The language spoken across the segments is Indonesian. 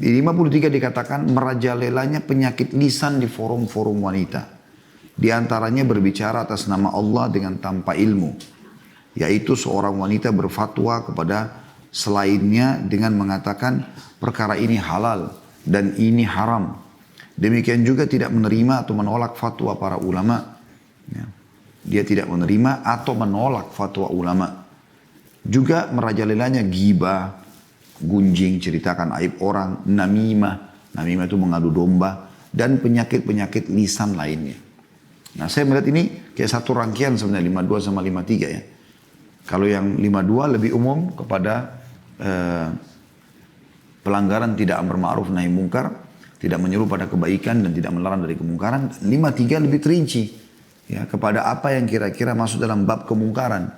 Di 53 dikatakan merajalelanya penyakit lisan di forum-forum wanita. Di antaranya berbicara atas nama Allah dengan tanpa ilmu. Yaitu seorang wanita berfatwa kepada selainnya dengan mengatakan perkara ini halal dan ini haram. Demikian juga tidak menerima atau menolak fatwa para ulama. Ya. Dia tidak menerima atau menolak fatwa ulama. Juga merajalelanya ghibah, gunjing, ceritakan aib orang, namimah. Namimah itu mengadu domba. Dan penyakit-penyakit lisan lainnya. Nah saya melihat ini kayak satu rangkaian sebenarnya 52 sama 53 ya. Kalau yang 52 lebih umum kepada pelanggaran tidak amar ma'ruf nahi mungkar. Tidak menyuruh pada kebaikan dan tidak melarang dari kemungkaran. 53 lebih terinci. Ya, kepada apa yang kira-kira masuk dalam bab kemungkaran.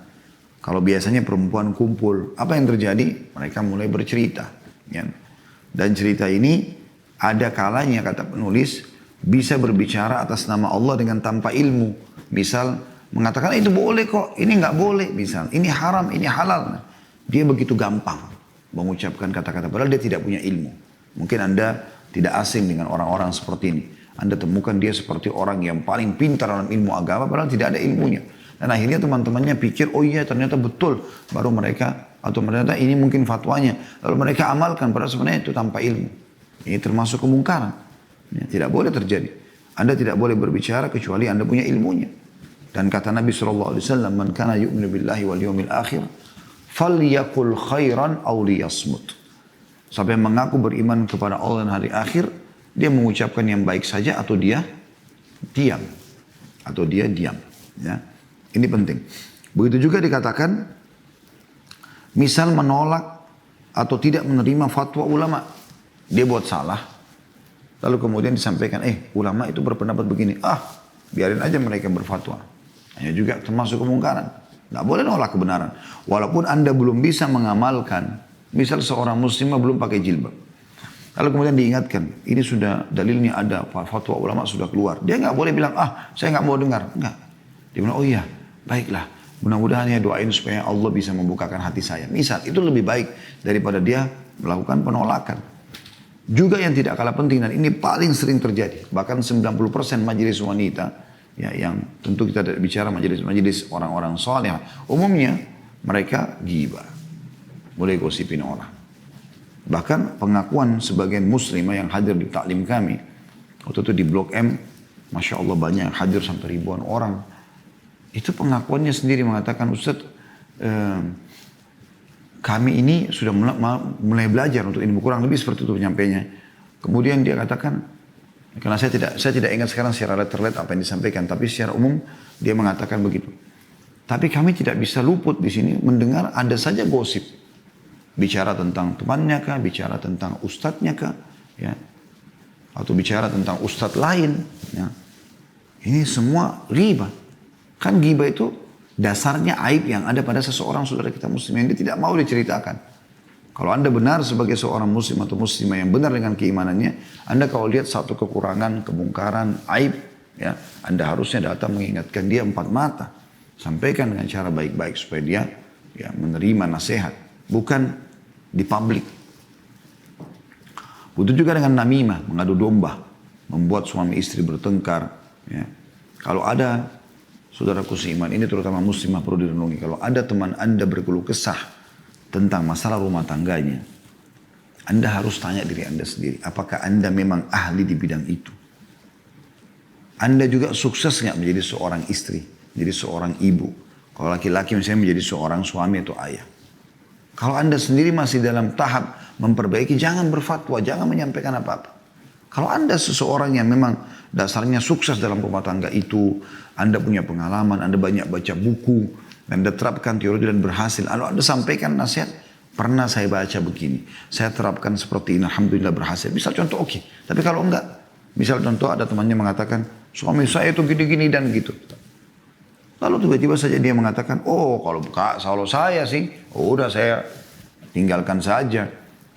Kalau biasanya perempuan kumpul, apa yang terjadi? Mereka mulai bercerita. Ya. Dan cerita ini ada kalanya kata penulis bisa berbicara atas nama Allah dengan tanpa ilmu. Misal mengatakan itu boleh kok, ini nggak boleh. Misal ini haram, ini halal. Nah, dia begitu gampang mengucapkan kata-kata padahal dia tidak punya ilmu. Mungkin Anda tidak asing dengan orang-orang seperti ini. Anda temukan dia seperti orang yang paling pintar dalam ilmu agama padahal tidak ada ilmunya. Dan akhirnya teman-temannya pikir, oh iya ternyata betul. Baru mereka, atau ternyata ini mungkin fatwanya. Lalu mereka amalkan, padahal sebenarnya itu tanpa ilmu. Ini termasuk kemungkaran. Ya, tidak boleh terjadi. Anda tidak boleh berbicara kecuali Anda punya ilmunya. Dan kata Nabi SAW, Man kana yu'minu billahi wal yawmil akhir, falyakul khairan aw liyasmut. Sampai mengaku beriman kepada Allah dan hari akhir, dia mengucapkan yang baik saja atau dia diam. Atau dia diam. Ya. Ini penting. Begitu juga dikatakan, misal menolak atau tidak menerima fatwa ulama. Dia buat salah. Lalu kemudian disampaikan, ulama itu berpendapat begini. Biarin aja mereka berfatwa. Hanya juga termasuk kemungkaran. Nggak boleh nolak kebenaran. Walaupun Anda belum bisa mengamalkan. Misal seorang muslimah belum pakai jilbab. Lalu kemudian diingatkan, ini sudah dalilnya ada, fatwa ulama sudah keluar. Dia nggak boleh bilang, saya nggak mau dengar. Enggak. Dia bilang, oh iya, baiklah. Mudah-mudahan ya doain supaya Allah bisa membukakan hati saya. Misal, itu lebih baik daripada dia melakukan penolakan. Juga yang tidak kalah penting, dan ini paling sering terjadi. Bahkan 90% majelis wanita, ya, yang tentu kita tidak bicara majelis orang-orang saleh. Umumnya mereka ghibah. Boleh gosipin orang. Bahkan pengakuan sebagian muslimah yang hadir di taklim kami. Waktu itu di Blok M, Masya Allah banyak yang hadir sampai ribuan orang. Itu pengakuannya sendiri mengatakan, Ustaz, kami ini sudah mulai belajar untuk ilmu, kurang lebih seperti itu penyampainya. Kemudian dia katakan, karena saya tidak ingat sekarang secara letter-letter apa yang disampaikan, tapi secara umum dia mengatakan begitu. Tapi kami tidak bisa luput di sini mendengar ada saja gosip. Bicara tentang temannya kah, bicara tentang ustadznya kah, ya, atau bicara tentang ustadz lain. Ya. Ini semua ghibah. Kan ghibah itu dasarnya aib yang ada pada seseorang saudara kita muslim yang dia tidak mau diceritakan. Kalau Anda benar sebagai seorang muslim atau muslimah yang benar dengan keimanannya, Anda kalau lihat satu kekurangan, kemungkaran, aib, ya, Anda harusnya datang mengingatkan dia 4 mata. Sampaikan dengan cara baik-baik supaya dia ya, menerima nasihat. Bukan di publik. Begitu juga dengan namimah, mengadu domba, membuat suami istri bertengkar. Ya. Kalau ada, saudaraku seiman, ini terutama muslimah perlu direnungi. Kalau ada teman Anda berkeluh kesah tentang masalah rumah tangganya, Anda harus tanya diri Anda sendiri, apakah Anda memang ahli di bidang itu? Anda juga sukses nggak menjadi seorang istri, menjadi seorang ibu? Kalau laki-laki misalnya menjadi seorang suami atau ayah. Kalau Anda sendiri masih dalam tahap memperbaiki, jangan berfatwa, jangan menyampaikan apa-apa. Kalau Anda seseorang yang memang dasarnya sukses dalam rumah tangga itu, Anda punya pengalaman, Anda banyak baca buku, Anda terapkan teori dan berhasil. Lalu Anda sampaikan nasihat, pernah saya baca begini, saya terapkan seperti ini, alhamdulillah berhasil. Misal contoh oke. Tapi kalau enggak, misal contoh ada temannya mengatakan, suami saya itu gini-gini dan gitu. Lalu tiba-tiba saja dia mengatakan, kalau saya sih, udah saya tinggalkan saja.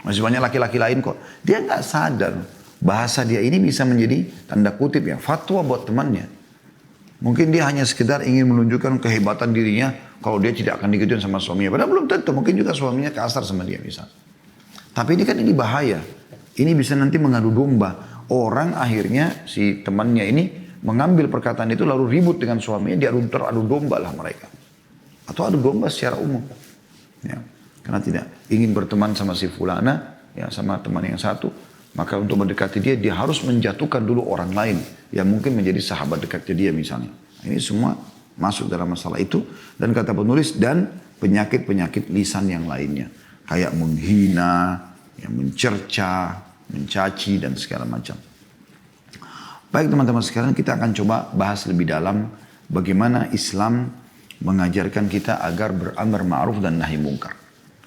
Masih banyak laki-laki lain kok. Dia nggak sadar bahasa dia ini bisa menjadi tanda kutip ya fatwa buat temannya. Mungkin dia hanya sekedar ingin menunjukkan kehebatan dirinya kalau dia tidak akan digituin sama suaminya. Padahal belum tentu, mungkin juga suaminya kasar sama dia misal. Tapi ini kan bahaya. Ini bisa nanti mengadu domba. Orang akhirnya si temannya ini mengambil perkataan itu lalu ribut dengan suaminya, dia teradu domba lah mereka. Atau adu domba secara umum. Ya. Karena tidak ingin berteman sama si fulana, ya sama teman yang satu, maka untuk mendekati dia, dia harus menjatuhkan dulu orang lain yang mungkin menjadi sahabat dekatnya dia misalnya. Ini semua masuk dalam masalah itu. Dan kata penulis, dan penyakit-penyakit lisan yang lainnya. Kayak menghina, ya, mencerca, mencaci, dan segala macam. Baik teman-teman sekalian, kita akan coba bahas lebih dalam bagaimana Islam mengajarkan kita agar beramar ma'ruf dan nahi mungkar.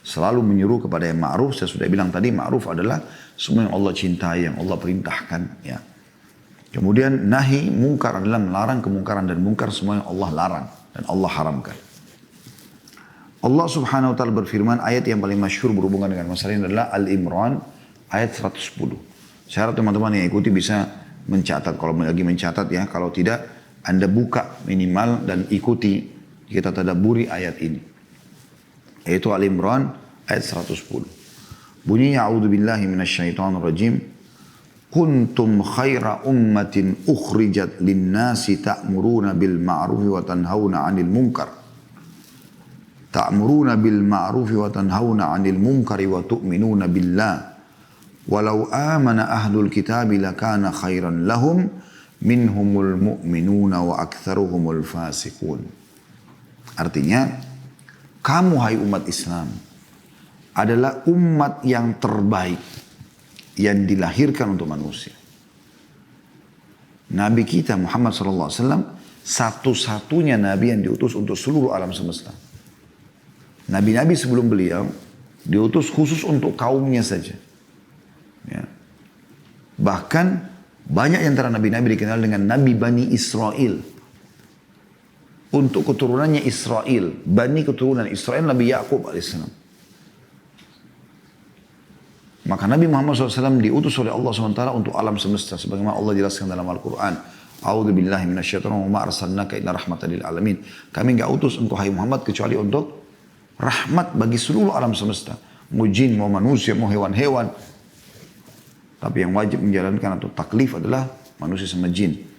Selalu menyuruh kepada yang ma'ruf. Saya sudah bilang tadi, ma'ruf adalah semua yang Allah cintai, yang Allah perintahkan. Ya. Kemudian nahi mungkar adalah melarang kemungkaran dan mungkar semua yang Allah larang dan Allah haramkan. Allah subhanahu wa ta'ala berfirman, ayat yang paling masyhur berhubungan dengan masalah ini adalah Al-Imran ayat 110. Syarat teman-teman yang ikuti bisa mencatat. Kalau lagi mencatat ya, kalau tidak Anda buka minimal dan ikuti, kita tadabburi ayat ini. Yaitu Al-Imran ayat 110. Bunyinya, a'udzubillahi minasyaitonirrajim. Kuntum khaira ummatin ukhrijat linnasi ta'muruna bil ma'rufi wa tanhauna 'anil munkar. Ta'muruna bil ma'rufi wa tanhauna 'anil munkari wa tu'minuna billah. Walau amana ahlul kitabi lakana khairan lahum minhumul mu'minuna wa aktsaruhumul fasiqun. Artinya, kamu hai umat Islam adalah umat yang terbaik yang dilahirkan untuk manusia. Nabi kita Muhammad SAW satu-satunya Nabi yang diutus untuk seluruh alam semesta. Nabi-Nabi sebelum beliau diutus khusus untuk kaumnya saja. Ya. Bahkan banyak yang antara Nabi-Nabi dikenal dengan Nabi Bani Israel. Untuk keturunannya Israel, Bani keturunan Israel Nabi Ya'qub alaihissalam. Maka Nabi Muhammad SAW diutus oleh Allah SWT untuk alam semesta. Sebagaimana Allah jelaskan dalam Al-Quran. A'udhu billahi minasyaitonir rajim. Wa ma arsalnaka illa rahmatan lil alamin. Kami enggak utus untuk hai Muhammad kecuali untuk rahmat bagi seluruh alam semesta. Mau jin, mau manusia, mau hewan-hewan. Tapi yang wajib menjalankan atau taklif adalah manusia sama jin.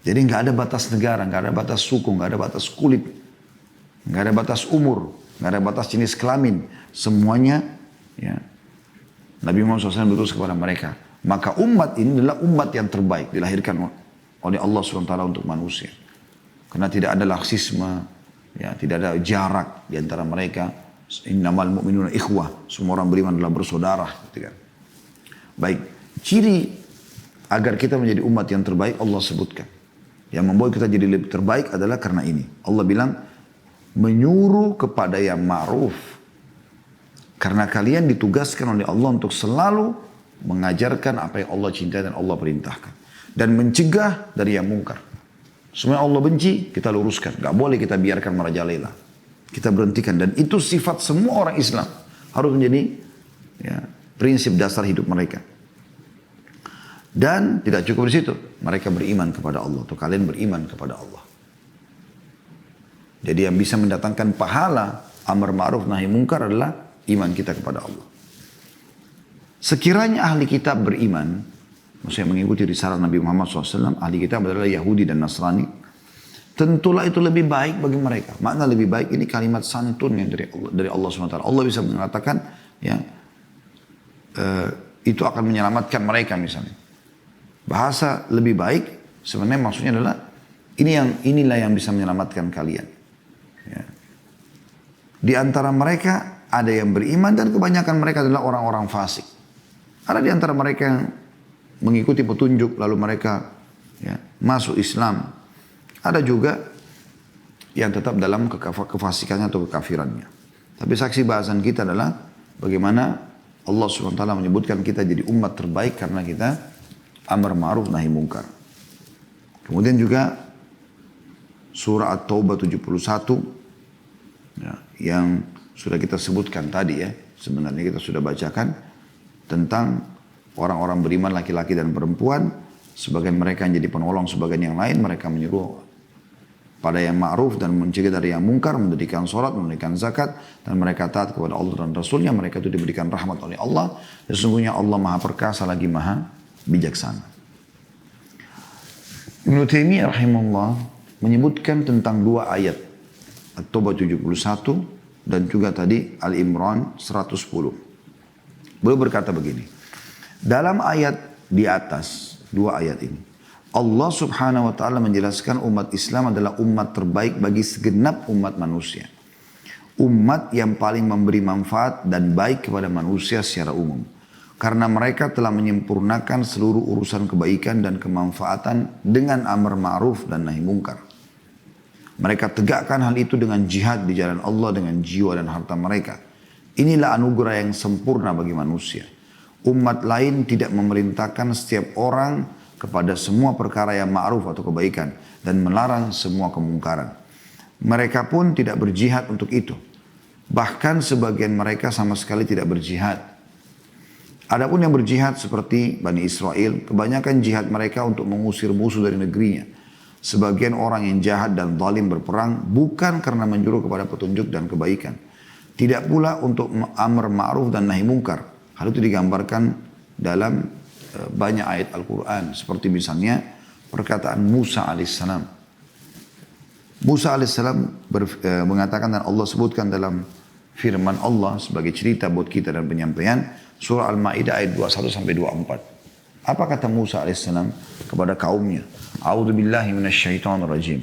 Jadi enggak ada batas negara, enggak ada batas suku, enggak ada batas kulit. Enggak ada batas umur, enggak ada batas jenis kelamin. Semuanya ya, Nabi Muhammad SAW berutus kepada mereka. Maka umat ini adalah umat yang terbaik dilahirkan oleh Allah SWT untuk manusia. Karena tidak ada laksisme, ya, tidak ada jarak di antara mereka. Innamal mu'minuna ikhwah. Semua orang beriman adalah bersaudara. Gitu kan. Baik, ciri agar kita menjadi umat yang terbaik Allah sebutkan. Yang membuat kita jadi lebih terbaik adalah karena ini. Allah bilang, menyuruh kepada yang ma'ruf. Karena kalian ditugaskan oleh Allah untuk selalu mengajarkan apa yang Allah cintai dan Allah perintahkan. Dan mencegah dari yang mungkar. Semua yang Allah benci, kita luruskan. Gak boleh kita biarkan merajalela. Kita berhentikan. Dan itu sifat semua orang Islam. Harus menjadi ya, prinsip dasar hidup mereka. Dan tidak cukup di situ. Mereka beriman kepada Allah. Atau kalian beriman kepada Allah. Jadi yang bisa mendatangkan pahala amar ma'ruf nahi mungkar adalah iman kita kepada Allah. Sekiranya ahli kitab beriman, maksudnya mengikuti risalah Nabi Muhammad SAW, ahli kitab adalah Yahudi dan Nasrani, tentulah itu lebih baik bagi mereka. Makna lebih baik ini kalimat santun yang dari Allah SWT. Allah bisa mengatakan, ya, itu akan menyelamatkan mereka misalnya. Bahasa lebih baik sebenarnya maksudnya adalah inilah yang bisa menyelamatkan kalian. Ya. Di antara mereka ada yang beriman dan kebanyakan mereka adalah orang-orang fasik. Ada di antara mereka yang mengikuti petunjuk lalu mereka ya, masuk Islam. Ada juga yang tetap dalam kefasikannya atau kekafirannya. Tapi saksi bahasan kita adalah bagaimana Allah SWT menyebutkan kita jadi umat terbaik karena kita amar ma'ruf nahi mungkar. Kemudian juga surah At-Taubah 71 ya, yang sudah kita sebutkan tadi ya. Sebenarnya kita sudah bacakan tentang orang-orang beriman laki-laki dan perempuan. Sebagian mereka yang jadi penolong, sebagian yang lain mereka menyuruh pada yang ma'ruf dan mencegah dari yang mungkar, mendirikan sholat, menunaikan zakat, dan mereka taat kepada Allah dan Rasulnya, mereka itu diberikan rahmat oleh Allah. Sesungguhnya Allah maha perkasa lagi maha bijaksana. Ibnu Taimiyah rahimahullah menyebutkan tentang dua ayat, At-Taubah 71 dan juga tadi Al-Imran 110. Beliau berkata begini, dalam ayat di atas, dua ayat ini, Allah subhanahu wa ta'ala menjelaskan umat Islam adalah umat terbaik bagi segenap umat manusia. Umat yang paling memberi manfaat dan baik kepada manusia secara umum. Karena mereka telah menyempurnakan seluruh urusan kebaikan dan kemanfaatan dengan amar ma'ruf dan nahi mungkar. Mereka tegakkan hal itu dengan jihad di jalan Allah dengan jiwa dan harta mereka. Inilah anugerah yang sempurna bagi manusia. Umat lain tidak memerintahkan setiap orang kepada semua perkara yang ma'ruf atau kebaikan dan melarang semua kemungkaran. Mereka pun tidak berjihad untuk itu. Bahkan sebagian mereka sama sekali tidak berjihad. Adapun yang berjihad seperti Bani Israel, kebanyakan jihad mereka untuk mengusir musuh dari negerinya. Sebagian orang yang jahat dan zalim berperang bukan karena menjuru kepada petunjuk dan kebaikan. Tidak pula untuk amar ma'ruf dan nahi mungkar. Hal itu digambarkan dalam banyak ayat Al-Quran. Seperti misalnya perkataan Musa alaihissalam. Musa alaihissalam mengatakan dan Allah sebutkan dalam firman Allah sebagai cerita buat kita dan penyampaian. Surah Al-Ma'idah ayat 21 sampai 24. Apa kata Musa alaihissalam kepada kaumnya? A'udzu billahi minasyaitonir rajim.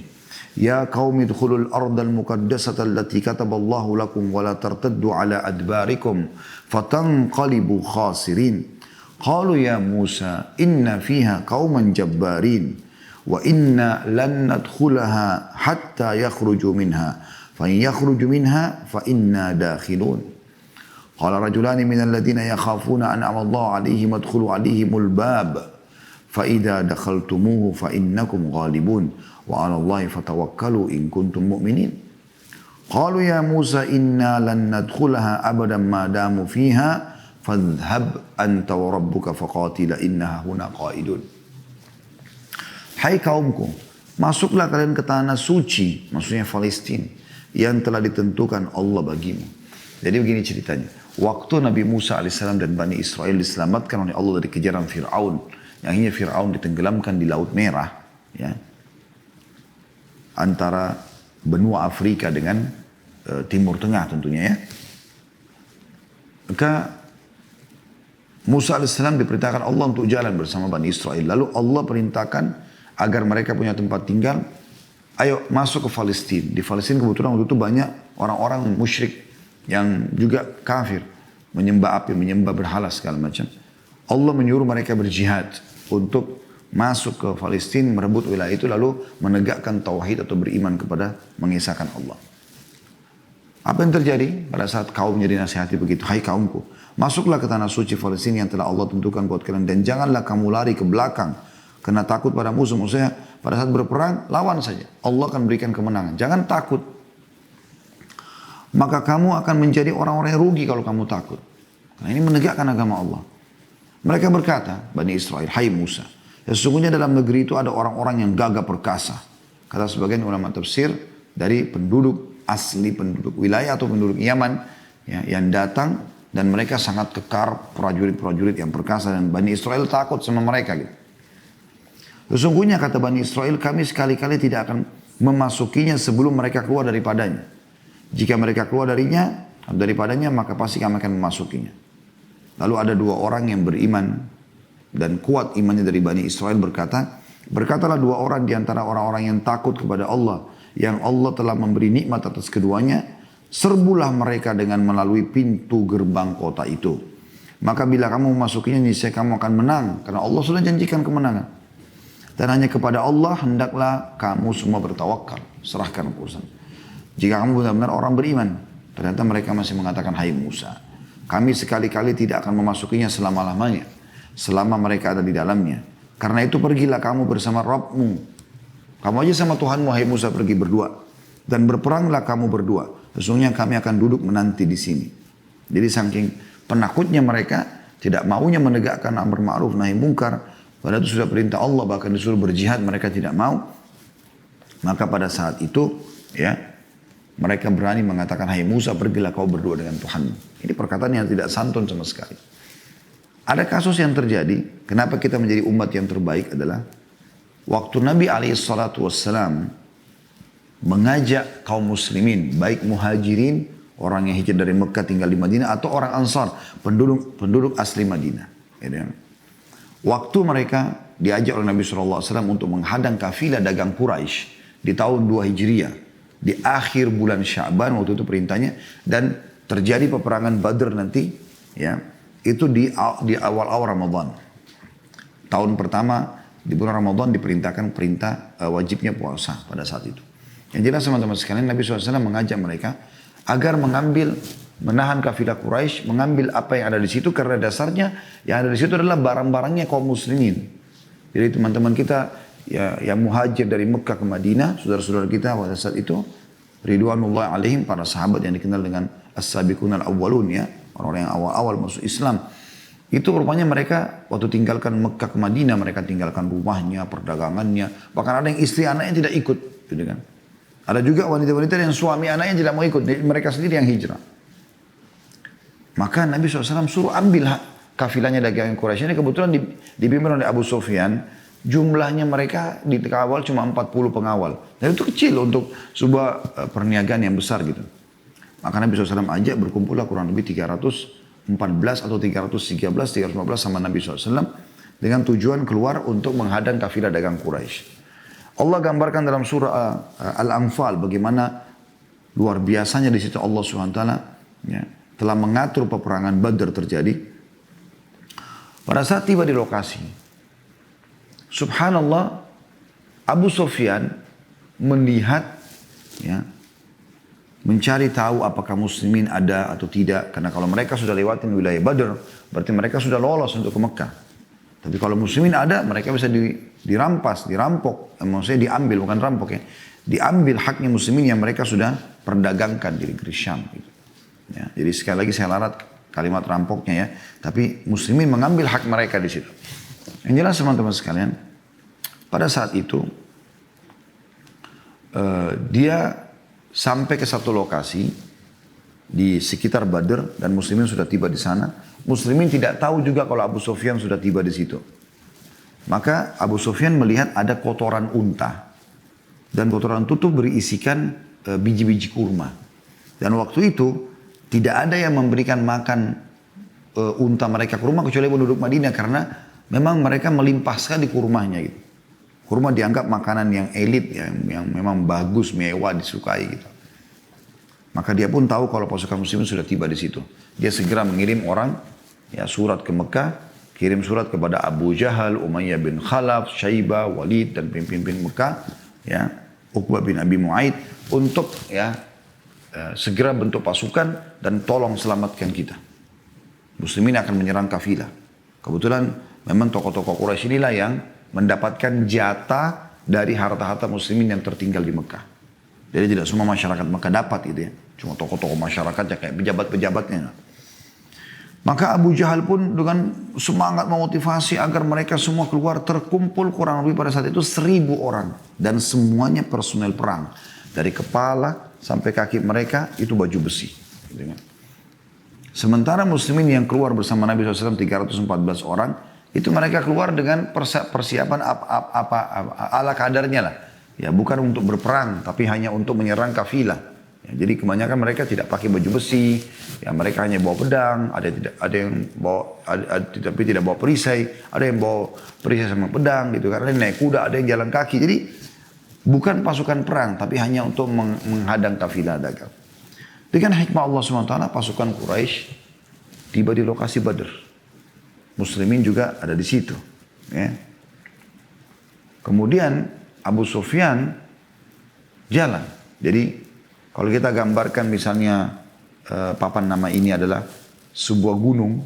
Ya qaumi idkhulul ardal muqaddasata allati kataballahu lakum wa la tartaddu ala adbarikum fatanqalibu khasirin. Qalu ya Musa inna fiha qauman jabbarin wa inna lan nadkhulaha hatta yakhruju minha fa in yakhruju minha fa inna dakhilun. Qala rajulani minal ladina yakhafuna an'ama Allahu 'alaihim adkhulu 'alaihimul bab fa idza dakhaltumuhu fa innakum ghalibun wa 'ala Allahi fatawakkalu in kuntum mu'minin. Qalu ya Musa inna lan nadkhulaha abadan ma damu fiha fadhhab anta wa rabbuka faqatila innaha huna qaidun. Hai kaumku, masuklah kalian ke tanah suci, maksudnya Palestina, yang telah ditentukan Allah bagimu. Jadi begini ceritanya. Waktu Nabi Musa alaihissalam dan Bani Israel diselamatkan oleh Allah dari kejaran Fir'aun, yang akhirnya Fir'aun ditenggelamkan di Laut Merah, ya, antara benua Afrika dengan Timur Tengah tentunya, ya. Maka Musa AS diperintahkan Allah untuk jalan bersama Bani Israel. Lalu Allah perintahkan agar mereka punya tempat tinggal. Ayo masuk ke Palestina. Di Palestina kebetulan waktu itu banyak orang-orang musyrik yang juga kafir. Menyembah api, menyembah berhala segala macam. Allah menyuruh mereka berjihad untuk masuk ke Palestina, merebut wilayah itu lalu menegakkan tauhid atau beriman kepada mengesahkan Allah. Apa yang terjadi pada saat kaumnya dinasihati begitu? Hai kaumku, masuklah ke tanah suci Palestina yang telah Allah tentukan buat kalian. Dan janganlah kamu lari ke belakang. Karena takut pada musuh-musuhnya. Pada saat berperang, lawan saja. Allah akan berikan kemenangan. Jangan takut. Maka kamu akan menjadi orang-orang yang rugi kalau kamu takut. Nah, ini menegakkan agama Allah. Mereka berkata, Bani Israel, hai Musa. Sesungguhnya dalam negeri itu ada orang-orang yang gagah perkasa. Kata sebagian ulama tafsir dari penduduk asli, penduduk wilayah atau penduduk Yaman, ya, yang datang dan mereka sangat kekar, prajurit-prajurit yang perkasa, dan Bani Israel takut sama mereka gitu. Sesungguhnya kata Bani Israel, kami sekali-kali tidak akan memasukinya sebelum mereka keluar daripadanya. Jika mereka keluar daripadanya, maka pasti kami akan memasukinya. Lalu ada dua orang yang beriman dan kuat imannya dari Bani Israel berkatalah dua orang di antara orang-orang yang takut kepada Allah, yang Allah telah memberi nikmat atas keduanya, serbulah mereka dengan melalui pintu gerbang kota itu. Maka bila kamu memasukinya, niscaya kamu akan menang, karena Allah sudah janjikan kemenangan. Dan hanya kepada Allah hendaklah kamu semua bertawakal, serahkan urusan. Jika kamu benar-benar orang beriman. Ternyata mereka masih mengatakan, hai Musa, kami sekali-kali tidak akan memasukinya selama-lamanya, selama mereka ada di dalamnya. Karena itu pergilah kamu bersama Rabbmu. Kamu aja sama Tuhanmu, hai Musa, pergi berdua. Dan berperanglah kamu berdua. Sesungguhnya kami akan duduk menanti di sini. Jadi saking penakutnya mereka, tidak maunya menegakkan amar ma'ruf nahi mungkar. Padahal itu sudah perintah Allah, bahkan disuruh berjihad, mereka tidak mau. Maka pada saat itu ya mereka berani mengatakan, hai Musa, pergilah kau berdua dengan Tuhanmu. Ini perkataan yang tidak santun sama sekali. Ada kasus yang terjadi, kenapa kita menjadi umat yang terbaik adalah waktu Nabi SAW mengajak kaum muslimin, baik muhajirin, orang yang hijrah dari Mekah tinggal di Madinah, atau orang Ansar, penduduk asli Madinah. Waktu mereka diajak oleh Nabi SAW untuk menghadang kafilah dagang Quraisy di tahun 2 Hijriah, di akhir bulan Sya'ban waktu itu perintahnya, dan terjadi peperangan Badr nanti, ya, itu di awal-awal Ramadan. Tahun pertama di bulan Ramadan diperintahkan perintah wajibnya puasa pada saat itu. Yang jelas teman-teman sekalian, Nabi SAW mengajak mereka agar menahan kafilah Quraisy, mengambil apa yang ada di situ, karena dasarnya yang ada di situ adalah barang-barangnya kaum muslimin. Jadi teman-teman kita ya, yang muhajir dari Mekah ke Madinah, saudara-saudara kita pada saat itu, ridwanullah alaihim, para sahabat yang dikenal dengan as-sabiqun al-awwalun, ya, orang-orang yang awal-awal masuk Islam. Itu rupanya mereka waktu tinggalkan Mekah ke Madinah, mereka tinggalkan rumahnya, perdagangannya, bahkan ada yang istri anaknya tidak ikut, gitu kan. Ada juga wanita-wanita yang suami anaknya tidak mau ikut, mereka sendiri yang hijrah. Maka Nabi SAW suruh ambil kafilahnya dagang Quraisy. Ini kebetulan dipimpin oleh Abu Sufyan. Jumlahnya mereka di awal cuma 40 pengawal. Dan itu kecil untuk sebuah perniagaan yang besar gitu. Maka Nabi SAW ajak berkumpullah kurang lebih 314 atau 313, 315 sama Nabi SAW. Dengan tujuan keluar untuk menghadang kafilah dagang Quraisy. Allah gambarkan dalam surah Al-Anfal bagaimana luar biasanya di situ Allah SWT ya, telah mengatur peperangan Badr terjadi. Pada saat tiba di lokasi, subhanallah, Abu Sufyan melihat, ya, mencari tahu apakah muslimin ada atau tidak. Karena kalau mereka sudah lewatin wilayah Badr, berarti mereka sudah lolos untuk ke Mekah. Tapi kalau muslimin ada, mereka bisa dirampas, dirampok. Maksudnya diambil, bukan rampok ya. Diambil haknya muslimin yang mereka sudah perdagangkan di negeri Syam. Gitu. Ya, jadi sekali lagi saya larat kalimat rampoknya ya. Tapi muslimin mengambil hak mereka di situ. Yang jelas teman-teman sekalian, pada saat itu dia sampai ke satu lokasi di sekitar Badr dan muslimin sudah tiba di sana. Muslimin tidak tahu juga kalau Abu Sufyan sudah tiba di situ. Maka Abu Sufyan melihat ada kotoran unta. Dan kotoran itu berisikan biji-biji kurma. Dan waktu itu tidak ada yang memberikan makan unta mereka kurma kecuali penduduk Madinah. Karena memang mereka melimpah sekali kurmanya gitu. Kurma dianggap makanan yang elit, yang memang bagus, mewah, disukai gitu. Maka dia pun tahu kalau pasukan muslimin sudah tiba di situ. Dia segera mengirim orang, ya, surat ke Mekah, kirim surat kepada Abu Jahal, Umayyah bin Khalaf, Syaibah, Walid, dan pemimpin Mekah, ya, Uqbah bin Abi Mu'aid, untuk ya segera bentuk pasukan dan tolong selamatkan kita. Muslimin akan menyerang kafilah. Kebetulan memang tokoh-tokoh Quraisy inilah yang mendapatkan jatah dari harta-harta muslimin yang tertinggal di Mekah. Jadi tidak semua masyarakat Mekah dapat gitu ya. Cuma tokoh-tokoh masyarakatnya kayak pejabat-pejabatnya. Maka Abu Jahal pun dengan semangat memotivasi agar mereka semua keluar, terkumpul kurang lebih pada saat itu 1.000 orang. Dan semuanya personel perang. Dari kepala sampai kaki mereka itu baju besi. Gitu kan. Sementara muslimin yang keluar bersama Nabi SAW 314 orang, itu mereka keluar dengan persiapan ala kadarnya lah. Ya, bukan untuk berperang, tapi hanya untuk menyerang kafilah. Ya, jadi kebanyakan mereka tidak pakai baju besi, ya mereka hanya bawa pedang, ada yang bawa, tapi tidak bawa perisai, ada yang bawa perisai sama pedang gitu, karena naik kuda, ada yang jalan kaki. Jadi bukan pasukan perang, tapi hanya untuk menghadang kafilah dagang. Dengan hikmah Allah SWT, pasukan Quraisy tiba di lokasi Badr. Muslimin juga ada di situ. Ya. Kemudian Abu Sufyan jalan. Jadi kalau kita gambarkan misalnya papan nama ini adalah sebuah gunung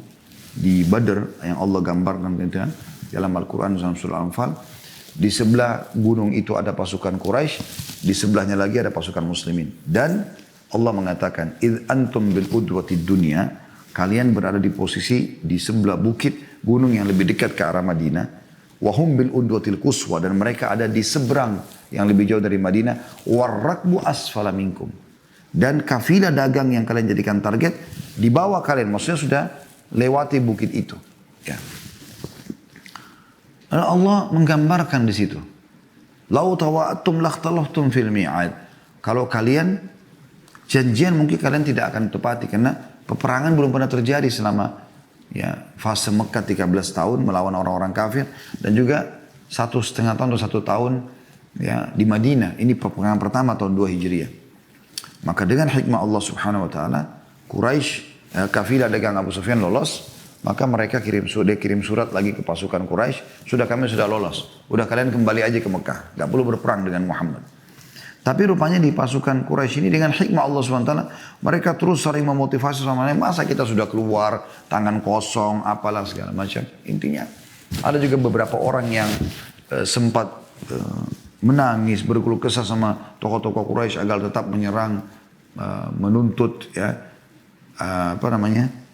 di Badr yang Allah gambarkan gitu kan, dalam Al-Quran dalam surah Al-Anfal. Di sebelah gunung itu ada pasukan Quraisy, di sebelahnya lagi ada pasukan Muslimin. Dan Allah mengatakan, "Idh antum bil udwatid dunya," kalian berada di posisi di sebelah bukit gunung yang lebih dekat ke arah Madinah. Wahum bil udwatil quswa, dan mereka ada di seberang yang lebih jauh dari Madinah. Warrakbu asfala minkum, dan kafilah dagang yang kalian jadikan target di bawah kalian, maksudnya sudah lewati bukit itu. Ya. Lalu Allah menggambarkan di situ. Lau tawa'atum lakhtalaftum fil mi'ad. Kalau kalian janjian mungkin kalian tidak akan tepati karena peperangan belum pernah terjadi selama fase Mekah 13 tahun melawan orang-orang kafir, dan juga 1,5 tahun atau 1 tahun di Madinah. Ini peperangan pertama tahun 2 Hijriah. Maka dengan hikmah Allah Subhanahu wa taala, Quraisy kafilah dagang Abu Sufyan lolos, maka mereka kirim surat lagi ke pasukan Quraisy, kami sudah lolos, udah kalian kembali aja ke Mekah, gak perlu berperang dengan Muhammad. Tapi rupanya di pasukan Quraisy ini dengan hikmah Allah SWT, mereka terus sering memotivasi sama lain, masa kita sudah keluar tangan kosong, apalah segala macam. Intinya ada juga beberapa orang yang sempat menangis, berkeluh kesah sama tokoh-tokoh Quraisy agar tetap menyerang, menuntut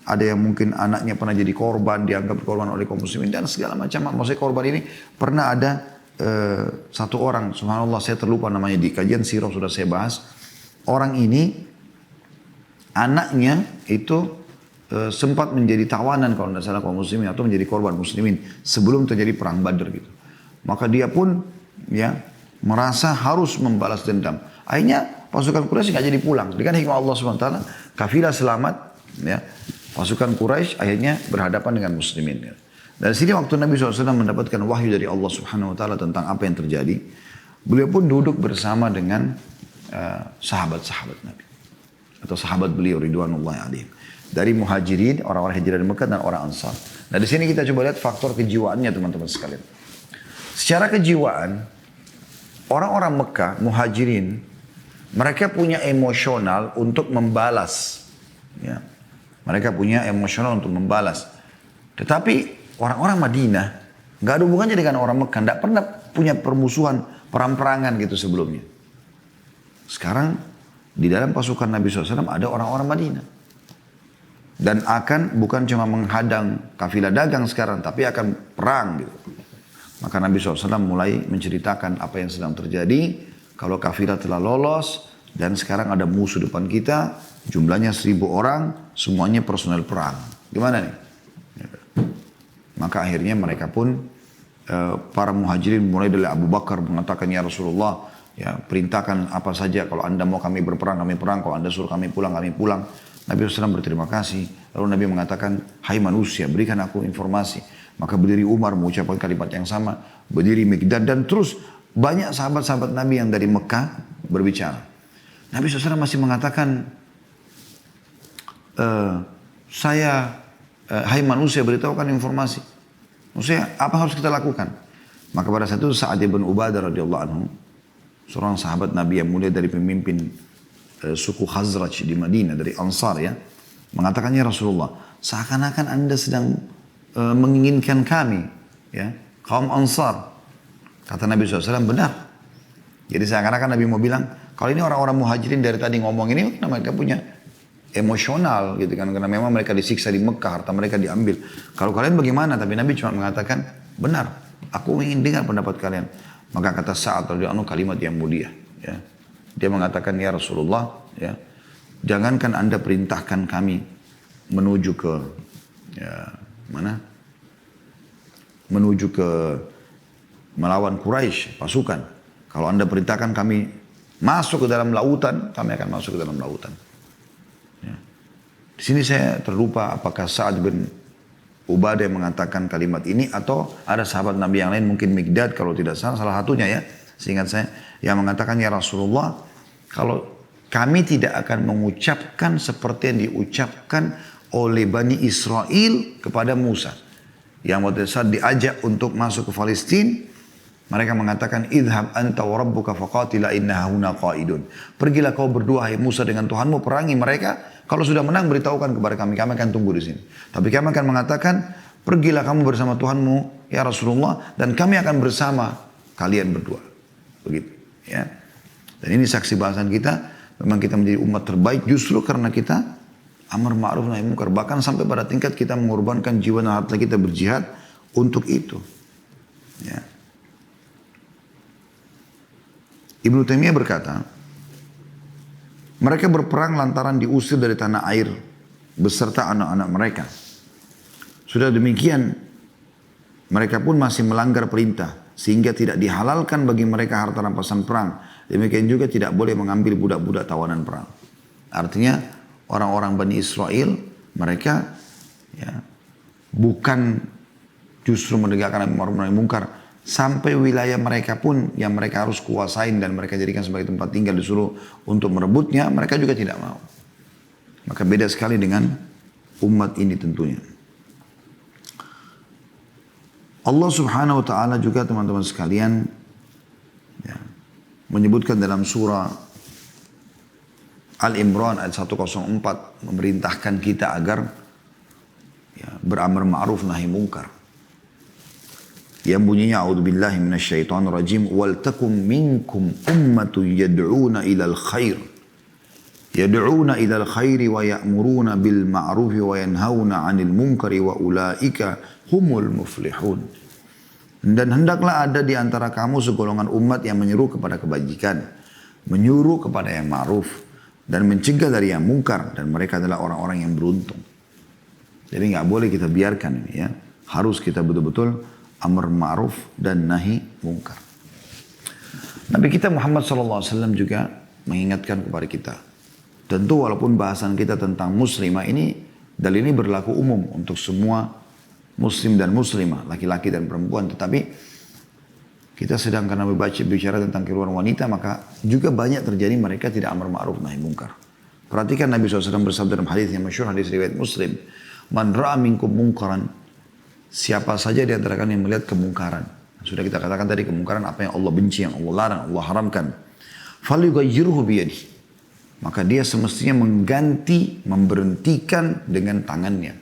ada yang mungkin anaknya pernah jadi korban, dianggap korban oleh kaum muslimin dan segala macam. Maksudnya korban ini pernah ada satu orang, subhanallah saya terlupa namanya, di kajian sirah sudah saya bahas. Orang ini anaknya itu sempat menjadi tawanan kalau tidak salah kaum muslimin atau menjadi korban muslimin sebelum terjadi perang Badar gitu. Maka dia pun merasa harus membalas dendam. Akhirnya pasukan Quraisy nggak jadi pulang. Dengan hikmah Allah SWT, kafilah selamat, pasukan Quraisy akhirnya berhadapan dengan muslimin. Dan sini waktu Nabi SAW mendapatkan wahyu dari Allah Subhanahu Wa Taala tentang apa yang terjadi, beliau pun duduk bersama dengan sahabat-sahabat Nabi atau sahabat beliau ridwanullahi alaihim dari muhajirin, orang-orang hijrah dari Mekah, dan orang Ansar. Nah di sini kita coba lihat faktor kejiwaannya teman-teman sekalian. Secara kejiwaan, orang-orang Mekah, muhajirin, mereka punya emosional untuk membalas. Mereka punya emosional untuk membalas. Tetapi orang-orang Madinah nggak ada hubungannya dengan orang Mekah, nggak pernah punya permusuhan, perang-perangan gitu sebelumnya. Sekarang di dalam pasukan Nabi SAW ada orang-orang Madinah, dan akan bukan cuma menghadang kafilah dagang sekarang, tapi akan perang gitu. Maka Nabi SAW mulai menceritakan apa yang sedang terjadi. Kalau kafilah telah lolos dan sekarang ada musuh depan kita, jumlahnya 1.000 orang, semuanya personel perang. Gimana nih? Maka akhirnya mereka pun para muhajirin mulai dari Abu Bakar mengatakan, ya Rasulullah, perintahkan apa saja, kalau anda mau kami berperang, kami perang, kalau anda suruh kami pulang, kami pulang. Nabi SAW berterima kasih. Lalu Nabi mengatakan, hai manusia, berikan aku informasi. Maka berdiri Umar mengucapkan kalimat yang sama, berdiri Mikdad, dan terus banyak sahabat-sahabat Nabi yang dari Mekah berbicara. Nabi SAW masih mengatakan, hai manusia, beritahukan informasi. Maksudnya apa harus kita lakukan? Maka pada saat itu Sa'ad bin Ubadah radhiyallahu anhu, seorang sahabat Nabi yang mulia dari pemimpin suku Khazraj di Madinah, dari Ansar mengatakan, ya Rasulullah, seakan-akan anda sedang menginginkan kami, kaum Ansar. Kata Nabi SAW, benar. Jadi seakan-akan Nabi mau bilang, kalau ini orang-orang muhajirin dari tadi ngomong ini, mereka punya emosional gitu kan, karena memang mereka disiksa di Mekah, harta mereka diambil. Kalau kalian bagaimana? Tapi Nabi cuma mengatakan, benar, aku ingin dengar pendapat kalian. Maka kata Sa'ad radhiyallahu anhu kalimat yang mulia. Dia mengatakan, ya Rasulullah, jangankan anda perintahkan kami menuju ke mana? Menuju ke melawan Quraisy, pasukan. Kalau anda perintahkan kami masuk ke dalam lautan, kami akan masuk ke dalam lautan. Di sini saya terlupa apakah Sa'ad bin Ubadah yang mengatakan kalimat ini atau ada sahabat Nabi yang lain, mungkin Mikdad kalau tidak salah satunya seingat saya, yang mengatakan, ya Rasulullah, kalau kami tidak akan mengucapkan seperti yang diucapkan oleh Bani Israel kepada Musa. Yang waktu saat diajak untuk masuk ke Palestina, mereka mengatakan, idhab anta wa rabbuka faqatila inna huna qaidun. Pergilah kau berdua, hai Musa, dengan Tuhanmu, perangi mereka. Kalau sudah menang, beritahukan kepada kami akan tunggu di sini. Tapi kami akan mengatakan, pergilah kamu bersama Tuhanmu, ya Rasulullah, dan kami akan bersama kalian berdua. Begitu. Dan ini saksi bahasan kita, memang kita menjadi umat terbaik justru karena kita amar ma'ruf nahi munkar. Bahkan sampai pada tingkat kita mengorbankan jiwa dan harta kita berjihad untuk itu. Ya. Ibnu Taimiyah berkata, mereka berperang lantaran diusir dari tanah air beserta anak-anak mereka. Sudah demikian, mereka pun masih melanggar perintah sehingga tidak dihalalkan bagi mereka harta rampasan perang. Demikian juga tidak boleh mengambil budak-budak tawanan perang. Artinya orang-orang Bani Israel mereka ya, bukan justru menegakkan amar ma'ruf nahi munkar, sampai wilayah mereka pun yang mereka harus kuasain dan mereka jadikan sebagai tempat tinggal disuruh untuk merebutnya, mereka juga tidak mau. Maka beda sekali dengan umat ini tentunya. Allah Subhanahu wa taala juga teman-teman sekalian ya, menyebutkan dalam surah Al-Imran ayat 104 memerintahkan kita agar ya, beramar ma'ruf nahi munkar. Yang bunyinya a'udzubillahi minasyaitonirrajim wal takum minkum ummatun yad'una ilal khair wa ya'muruna bil ma'ruf wa yanhauna 'anil munkari wa ulaika humul muflihun. Dan hendaklah ada di antara kamu segolongan umat yang menyeru kepada kebajikan, menyuruh kepada yang ma'ruf dan mencegah dari yang mungkar, dan mereka adalah orang-orang yang beruntung. Jadi nggak boleh kita biarkan ini ya. Harus kita betul-betul amar ma'ruf dan nahi mungkar. Nabi kita Muhammad SAW juga mengingatkan kepada kita. Tentu walaupun bahasan kita tentang muslimah ini, dalil ini berlaku umum untuk semua muslim dan muslimah, laki-laki dan perempuan. Tetapi kita sedang karena bicara tentang keluar wanita, maka juga banyak terjadi mereka tidak amar ma'ruf nahi mungkar. Perhatikan Nabi SAW bersabda dalam hadis yang masyhur, hadis riwayat Muslim, man ra'a minkum mungkaran, siapa saja di antara kalian yang melihat kemungkaran. Sudah kita katakan tadi kemungkaran apa yang Allah benci, yang Allah larang, Allah haramkan. Falyughayyirhu biyadihi. Maka dia semestinya mengganti, memberhentikan dengan tangannya.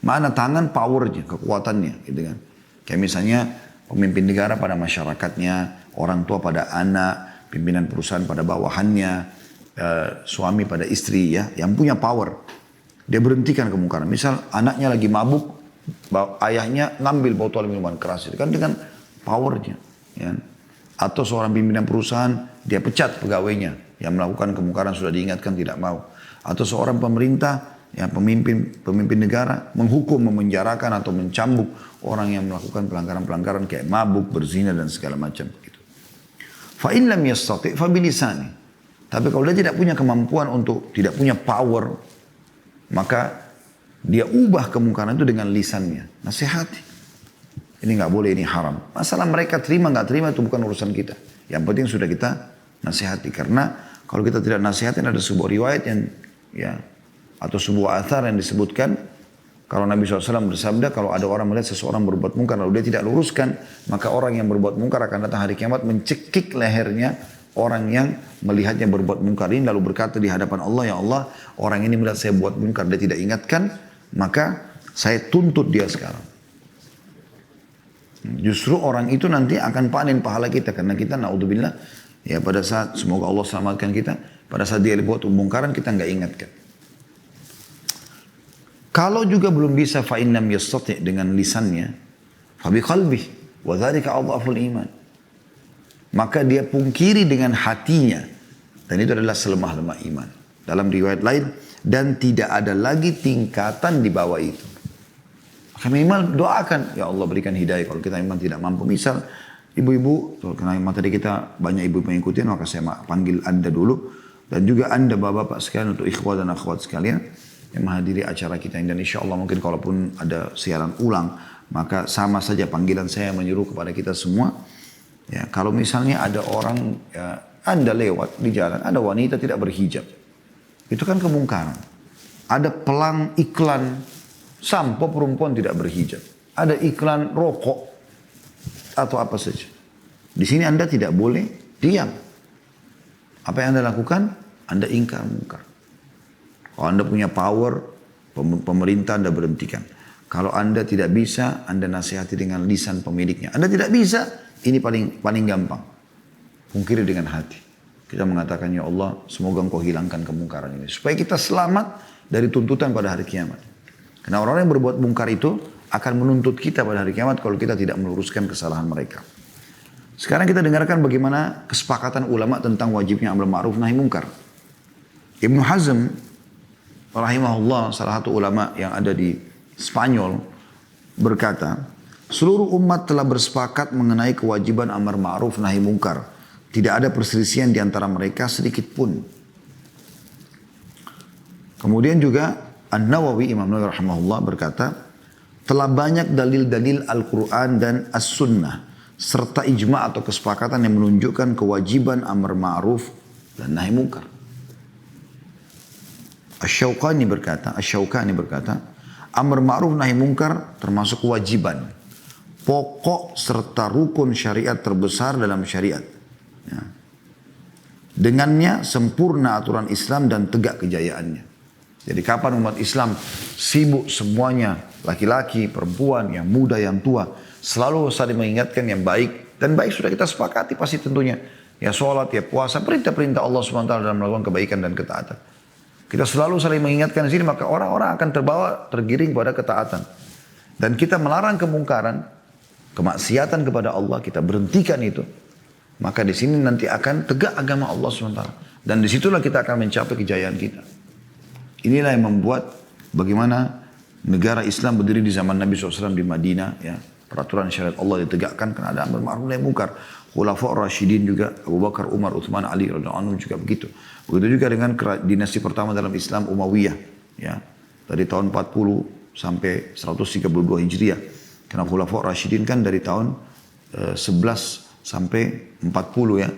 Mana tangan? Powernya, kekuatannya, gitu kan. Kayak misalnya pemimpin negara pada masyarakatnya, orang tua pada anak, pimpinan perusahaan pada bawahannya, suami pada istri ya, yang punya power. Dia berhentikan kemungkaran. Misal anaknya lagi mabuk, ayahnya ngambil botol minuman keras itu kan dengan powernya ya. Atau seorang pimpinan perusahaan dia pecat pegawainya yang melakukan kemungkaran, sudah diingatkan tidak mau. Atau seorang pemerintah yang pemimpin negara menghukum, memenjarakan atau mencambuk orang yang melakukan pelanggaran-pelanggaran kayak mabuk, berzina dan segala macam gitu. Fa in lam yastati' fa bilisani. Tapi kalau dia tidak punya kemampuan untuk, tidak punya power, maka dia ubah kemungkaran itu dengan lisannya. Nasihati. Ini nggak boleh, ini haram. Masalah mereka terima nggak terima itu bukan urusan kita. Yang penting sudah kita nasihati. Karena kalau kita tidak nasihatin, ada sebuah riwayat yang ya, atau sebuah athar yang disebutkan, kalau Nabi SAW bersabda, kalau ada orang melihat seseorang berbuat mungkar lalu dia tidak luruskan, maka orang yang berbuat mungkar akan datang hari kiamat mencekik lehernya orang yang melihatnya berbuat mungkar ini, lalu berkata di hadapan Allah, ya Allah, orang ini melihat saya buat mungkar, dia tidak ingatkan, maka saya tuntut dia sekarang. Justru orang itu nanti akan panen pahala kita, karena kita naudzubillah ya, pada saat semoga Allah selamatkan kita, pada saat dia buat mungkaran kita nggak ingatkan. Kalau juga belum bisa fa in lam yastati' dengan lisannya, fa bi qalbihi wa dzalika adhaful iman. Maka dia pungkiri dengan hatinya, dan itu adalah selemah-lemah iman. Dalam riwayat lain, dan tidak ada lagi tingkatan di bawah itu. Maka minimal doakan, ya Allah berikan hidayah kalau kita memang tidak mampu. Misal ibu-ibu, karena memang tadi kita banyak ibu mengikuti, maka saya panggil Anda dulu. Dan juga Anda bapak-bapak sekalian, untuk ikhwah dan akhwat sekalian yang menghadiri acara kita ini. Dan insya Allah mungkin kalaupun ada siaran ulang, maka sama saja panggilan saya menyuruh kepada kita semua. Ya, kalau misalnya ada orang, ya, Anda lewat di jalan, ada wanita tidak berhijab. Itu kan kemungkaran. Ada pelang iklan sampo perempuan tidak berhijab. Ada iklan rokok atau apa saja. Di sini Anda tidak boleh diam. Apa yang Anda lakukan? Anda ingkar mungkar. Kalau Anda punya power, pemerintah Anda berhentikan. Kalau Anda tidak bisa, Anda nasihati dengan lisan pemiliknya. Anda tidak bisa, ini paling gampang. Pungkiri dengan hati. Kita mengatakan, ya Allah, semoga Engkau hilangkan kemungkaran ini. Supaya kita selamat dari tuntutan pada hari kiamat. Karena orang-orang yang berbuat mungkar itu akan menuntut kita pada hari kiamat kalau kita tidak meluruskan kesalahan mereka. Sekarang kita dengarkan bagaimana kesepakatan ulama tentang wajibnya amar ma'ruf nahi munkar. Ibnu Hazm rahimahullah, salah satu ulama yang ada di Spanyol, berkata, seluruh umat telah bersepakat mengenai kewajiban amar ma'ruf nahi munkar. Tidak ada perselisihan di antara mereka sedikit pun. Kemudian juga An-Nawawi, Imam Nawawi rahimahullah berkata, telah banyak dalil-dalil Al-Quran dan As-Sunnah serta ijma' atau kesepakatan yang menunjukkan kewajiban amar ma'ruf dan nahi munkar. Asy-Syaukani berkata, amar ma'ruf nahi munkar termasuk kewajiban, pokok serta rukun syariat terbesar dalam syariat. Ya. Dengannya sempurna aturan Islam dan tegak kejayaannya. Jadi kapan umat Islam sibuk semuanya, laki-laki, perempuan, yang muda, yang tua, selalu saling mengingatkan yang baik. Dan baik sudah kita sepakati pasti tentunya. Ya sholat, ya puasa, perintah-perintah Allah SWT dalam melakukan kebaikan dan ketaatan. Kita selalu saling mengingatkan di sini, maka orang-orang akan tergiring pada ketaatan. Dan kita melarang kemungkaran, kemaksiatan kepada Allah, kita berhentikan itu. Maka di sini nanti akan tegak agama Allah SWT. Dan disitulah kita akan mencapai kejayaan kita. Inilah yang membuat bagaimana negara Islam berdiri di zaman Nabi SAW di Madinah. Ya, peraturan syariat Allah ditegakkan karena ada amar ma'ruf nahi munkar. Khulafa' Rasyidin juga, Abu Bakar, Umar, Uthman, Ali radhiyallahu anhum juga begitu. Begitu juga dengan dinasti pertama dalam Islam, Umayyah. Ya, dari tahun 40 sampai 132 Hijriah. Karena Khulafa' Rasyidin kan dari tahun 11 sampai 40 ya.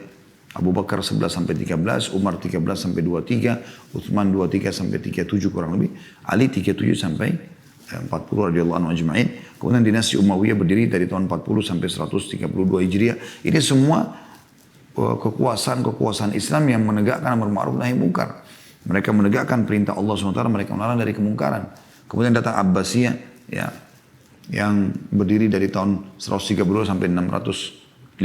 Abu Bakar 11 sampai 13, Umar 13 sampai 23, Uthman 23 sampai 37 kurang lebih, Ali 37 sampai 40 radhiyallahu anhu ajma'in. Kemudian dinasti Umayyah berdiri dari tahun 40 sampai 132 Hijriah. Ini semua kekuasaan Islam yang menegakkan amar ma'ruf nahi munkar. Mereka menegakkan perintah Allah SWT, mereka melarang dari kemungkaran. Kemudian datang Abbasiyah ya, yang berdiri dari tahun 130 sampai 656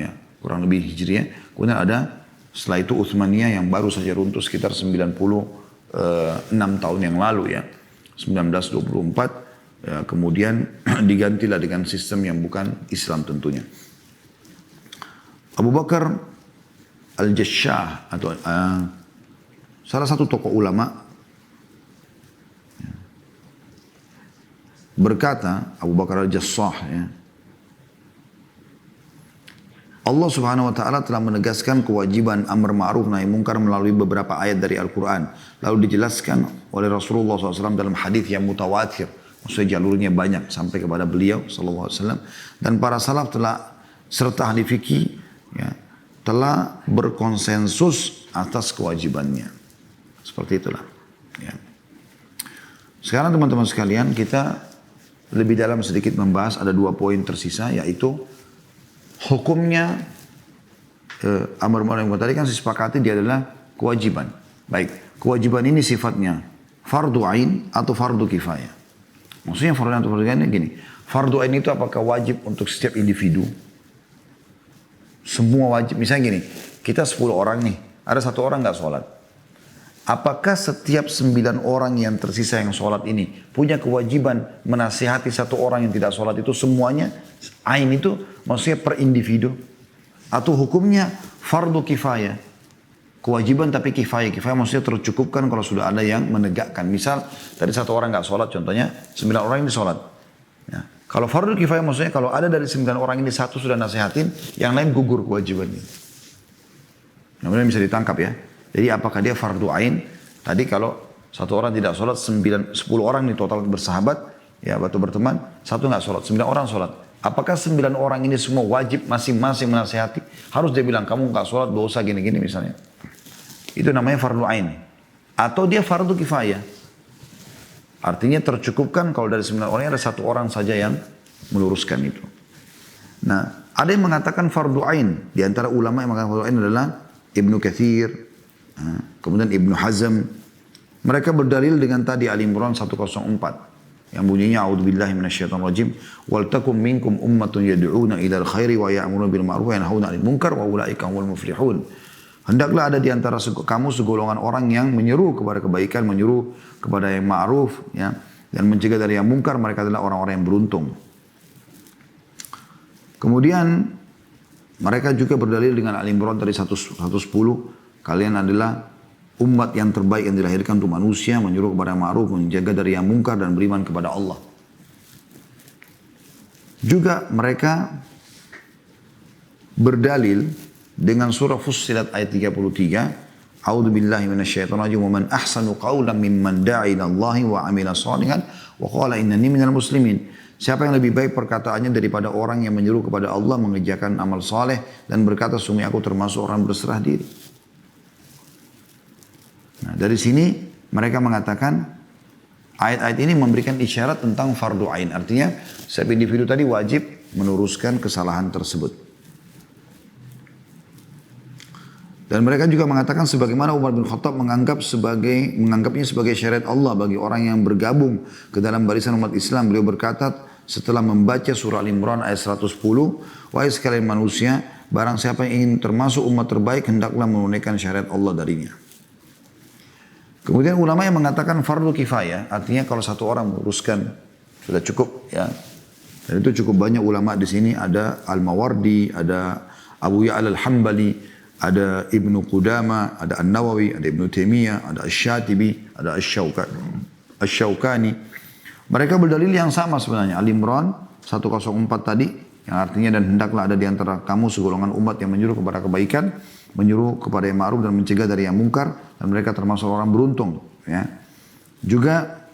ya, kurang lebih Hijriah. Kemudian ada setelah itu Utsmaniyah yang baru saja runtuh sekitar 96 tahun yang lalu ya. 1924 kemudian digantilah dengan sistem yang bukan Islam tentunya. Abu Bakar Al-Jassah atau salah satu tokoh ulama berkata, Abu Bakar Al-Jassah ya, Allah Subhanahu wa taala telah menegaskan kewajiban amar ma'ruf nahi munkar melalui beberapa ayat dari Al-Qur'an. Lalu dijelaskan oleh Rasulullah SAW dalam hadis yang mutawatir. Maksudnya jalurnya banyak sampai kepada beliau sallallahu alaihi wasallam, dan para salaf telah serta ahli fikih ya, telah berkonsensus atas kewajibannya. Seperti itulah. Ya. Sekarang teman-teman sekalian, kita lebih dalam sedikit membahas ada 2 poin tersisa, yaitu hukumnya amar ma'ruf yang tadi kan disepakati dia adalah kewajiban. Baik, kewajiban ini sifatnya fardu ain atau fardu kifayah. Maksudnya fardu ain atau fardu kifayah gini. Fardu ain itu apakah wajib untuk setiap individu? Semua wajib. Misalnya gini, kita 10 orang nih, ada 1 orang nggak sholat. Apakah setiap 9 orang yang tersisa yang sholat ini punya kewajiban menasihati 1 orang yang tidak sholat itu semuanya? Ain itu maksudnya per individu. Atau hukumnya fardu kifayah. Kewajiban tapi kifayah. Kifayah maksudnya tercukupkan kalau sudah ada yang menegakkan. Misal tadi 1 orang nggak sholat contohnya, 9 orang ini sholat. Ya. Kalau fardu kifayah maksudnya kalau ada dari 9 orang ini 1 sudah nasihatin, yang lain gugur kewajibannya. Kemudian bisa ditangkap ya. Jadi apakah dia fardu ain? Tadi kalau 1 orang tidak sholat, 10 orang ini total bersahabat, ya batu berteman, 1 nggak sholat, 9 orang sholat. Apakah 9 orang ini semua wajib masing-masing menasihati? Harus dia bilang, kamu nggak sholat dosa gini-gini misalnya. Itu namanya fardu ain. Atau dia fardu kifayah. Artinya tercukupkan kalau dari 9 orang ada 1 orang saja yang meluruskan itu. Nah, ada yang mengatakan fardu ain. Di antara ulama yang mengatakan fardu ain adalah Ibnu Katsir, kemudian Ibnu Hazm. Mereka berdalil dengan tadi Ali Imran 104 yang bunyinya a'udzubillahi minasyaitonirrajim wal takum minkum ummatun yad'una ilal khairi wa ya'muruna bil ma'ruf wa yanhauna 'anil munkar wa ulaika humul muflihun. Hendaklah ada di antara kamu segolongan orang yang menyeru kepada kebaikan, menyeru kepada yang ma'ruf ya, dan mencegah dari yang mungkar, mereka adalah orang-orang yang beruntung. Kemudian mereka juga berdalil dengan Al-Imran tadi 110, kalian adalah umat yang terbaik yang dilahirkan untuk manusia, menyuruh kepada ma'ruf, menjaga dari yang mungkar, dan beriman kepada Allah. Juga mereka berdalil dengan surah Fussilat ayat 33, A'udzu billahi minasyaitonir rajim, wa man ahsanu qawlan mimman da'a ila Allah wa 'amila shalihan wa qala innani minal muslimin. Siapa yang lebih baik perkataannya daripada orang yang menyuruh kepada Allah, mengerjakan amal saleh dan berkata sungguh aku termasuk orang berserah diri. Nah, dari sini mereka mengatakan ayat-ayat ini memberikan isyarat tentang fardu ain. Artinya setiap individu tadi wajib meluruskan kesalahan tersebut. Dan mereka juga mengatakan sebagaimana Umar bin Khattab menganggapnya sebagai syariat Allah bagi orang yang bergabung ke dalam barisan umat Islam. Beliau berkata setelah membaca surah Al-Imran ayat 110, wahai sekalian manusia, barang siapa yang ingin termasuk umat terbaik, hendaklah menunaikan syariat Allah darinya. Kemudian ulama yang mengatakan fardu kifayah, artinya kalau satu orang meluruskan sudah cukup ya. Dan itu cukup banyak ulama di sini, ada Al-Mawardi, ada Abu Ya'la Al-Hambali, ada Ibnu Qudama, ada An-Nawawi, ada Ibnu Taimiyah, ada Asy-Syatibi, ada Asy-Syaukani. Mereka berdalil yang sama sebenarnya. Al-Imran 104 tadi, yang artinya dan hendaklah ada di antara kamu segolongan umat yang menyuruh kepada kebaikan, menyuruh kepada yang ma'ruf dan mencegah dari yang mungkar, dan mereka termasuk orang beruntung. Ya. Juga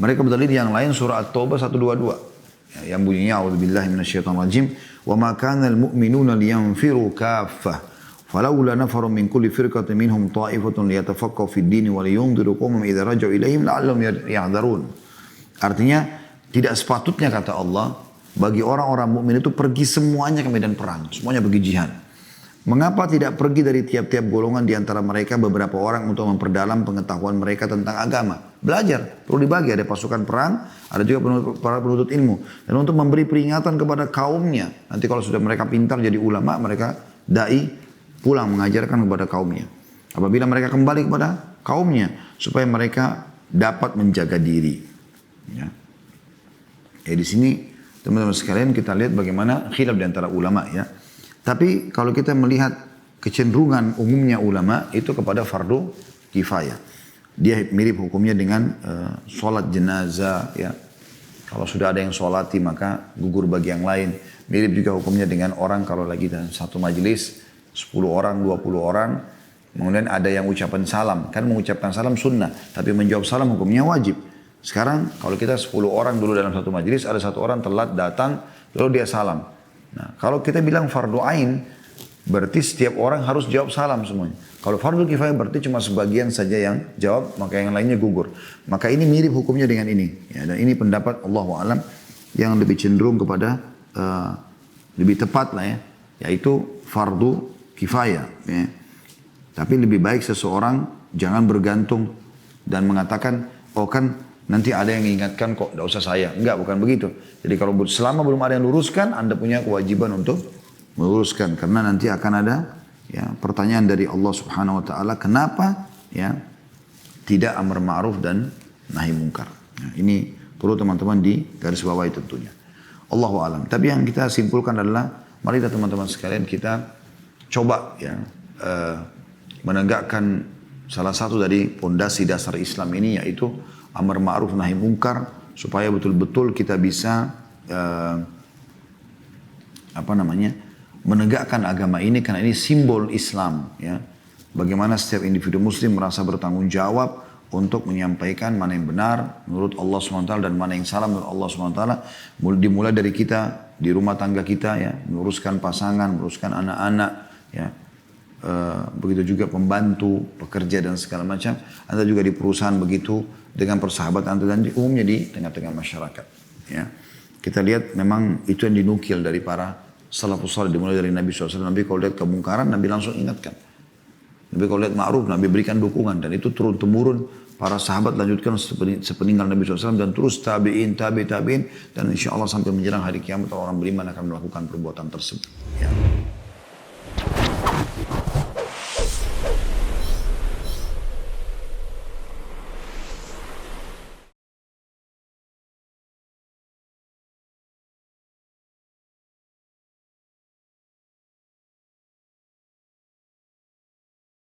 mereka berdalil yang lain surah At-Taubah 122. Yang bunyinya a'udzubillahi minasyaitonir rajim wa ma kana al-mu'minuna liyanfiru kaffah falawla nafaru min kulli firqatin minhum ta'ifatun liyatafaqahu fid din wa liyunziru qawman idza raja'u ilaihim la'allahum yahdharun. Artinya tidak sepatutnya kata Allah bagi orang-orang mukmin itu pergi semuanya ke medan perang, semuanya pergi jihad. Mengapa tidak pergi dari tiap-tiap golongan di antara mereka beberapa orang untuk memperdalam pengetahuan mereka tentang agama? Belajar, perlu dibagi, ada pasukan perang, ada juga para penuntut ilmu. Dan untuk memberi peringatan kepada kaumnya, nanti kalau sudah mereka pintar jadi ulama, mereka da'i pulang mengajarkan kepada kaumnya. Apabila mereka kembali kepada kaumnya, supaya mereka dapat menjaga diri. Ya. Di sini teman-teman sekalian kita lihat bagaimana khilaf di antara ulama ya. Tapi kalau kita melihat kecenderungan umumnya ulama itu kepada fardu kifayah. Dia mirip hukumnya dengan sholat jenazah ya. Kalau sudah ada yang sholati maka gugur bagi yang lain. Mirip juga hukumnya dengan orang kalau lagi dalam satu majelis 10 orang, 20 orang. Kemudian ada yang ucapan salam. Kan mengucapkan salam sunnah. Tapi menjawab salam hukumnya wajib. Sekarang kalau kita 10 orang dulu dalam satu majelis, ada satu orang telat datang, lalu dia salam. Nah, kalau kita bilang fardu ain, berarti setiap orang harus jawab salam semuanya. Kalau fardu kifayah berarti cuma sebagian saja yang jawab, maka yang lainnya gugur. Maka ini mirip hukumnya dengan ini. Ya, dan ini pendapat Allahu a'lam yang lebih cenderung kepada lebih tepat lah ya, yaitu fardu kifayah. Ya. Tapi lebih baik seseorang jangan bergantung dan mengatakan, oh kan nanti ada yang mengingatkan kok, tidak usah saya. Enggak, bukan begitu. Jadi kalau selama belum ada yang luruskan, Anda punya kewajiban untuk meluruskan. Karena nanti akan ada ya, pertanyaan dari Allah Subhanahu Wa Taala, kenapa ya tidak amar ma'ruf dan nahi mungkar. Nah, ini perlu teman-teman di garis bawahi tentunya. Allahu a'lam. Tapi yang kita simpulkan adalah, mari teman-teman sekalian kita coba ya menegakkan salah satu dari pondasi dasar Islam ini, yaitu amar ma'ruf nahi mungkar, supaya betul-betul kita bisa menegakkan agama ini, karena ini simbol Islam ya. Bagaimana setiap individu muslim merasa bertanggung jawab untuk menyampaikan mana yang benar menurut Allah SWT dan mana yang salah menurut Allah SWT. Dimulai dari kita di rumah tangga kita ya, meluruskan pasangan, meluruskan anak-anak ya. Begitu juga pembantu, pekerja dan segala macam. Anda juga di perusahaan begitu, dengan persahabatan Anda dan umumnya di tengah-tengah masyarakat. Ya. Kita lihat memang itu yang dinukil dari para salafus salih, dimulai dari Nabi SAW. Nabi kalau lihat kemungkaran, Nabi langsung ingatkan. Nabi kalau lihat ma'ruf, Nabi berikan dukungan. Dan itu turun-temurun, para sahabat lanjutkan sepeninggal Nabi SAW. Dan terus tabi'in. Dan insya Allah sampai menjelang hari kiamat, orang beriman akan melakukan perbuatan tersebut. Ya.